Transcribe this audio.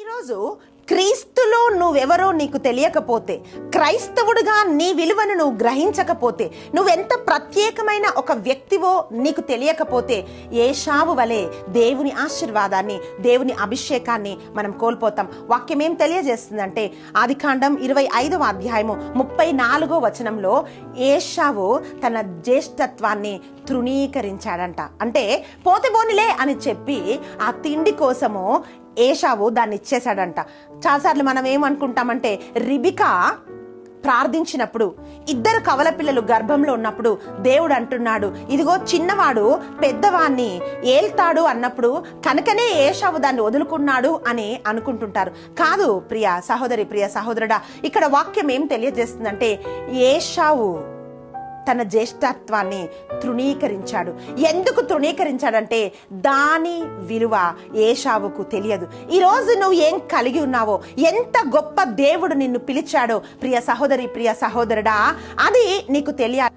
ఈరోజు క్రీస్తులో నువ్వెవరో నీకు తెలియకపోతే, క్రైస్తవుడిగా నీ విలువను నువ్వు గ్రహించకపోతే, నువ్వెంత ప్రత్యేకమైన ఒక వ్యక్తివో నీకు తెలియకపోతే, ఏషావు వలె దేవుని ఆశీర్వాదాన్ని, దేవుని అభిషేకాన్ని మనం కోల్పోతాం. వాక్యం ఏం తెలియజేస్తుందంటే, ఆదికాండం 25వ అధ్యాయము 34వ వచనంలో ఏషావు తన జ్యేష్ఠత్వాన్ని తృణీకరించాడంట. అంటే పోతెబోనిలే అని చెప్పి ఆ తిండి కోసము ఏషావు దాన్ని ఇచ్చేశాడంట. చాలాసార్లు మనం ఏమనుకుంటామంటే, రిబికా ప్రార్థించినప్పుడు, ఇద్దరు కవల పిల్లలు గర్భంలో ఉన్నప్పుడు దేవుడు అంటున్నాడు, ఇదిగో చిన్నవాడు పెద్దవాణ్ణి ఏల్తాడు అన్నప్పుడు కనుకనే ఏషావు దాన్ని వదులుకున్నాడు అని అనుకుంటుంటారు. కాదు ప్రియ సహోదరి, ప్రియ సహోదరుడా, ఇక్కడ వాక్యం ఏం తెలియజేస్తుందంటే, ఏషావు తన జ్యేష్ఠత్వాన్ని తృణీకరించాడు. ఎందుకు తృణీకరించాడంటే, దాని విలువ ఏషావుకు తెలియదు. ఈరోజు నువ్వు ఏం కలిగి ఉన్నావో, ఎంత గొప్ప దేవుడు నిన్ను పిలిచాడో ప్రియ సహోదరి, ప్రియ సహోదరుడా, అది నీకు తెలియాలి.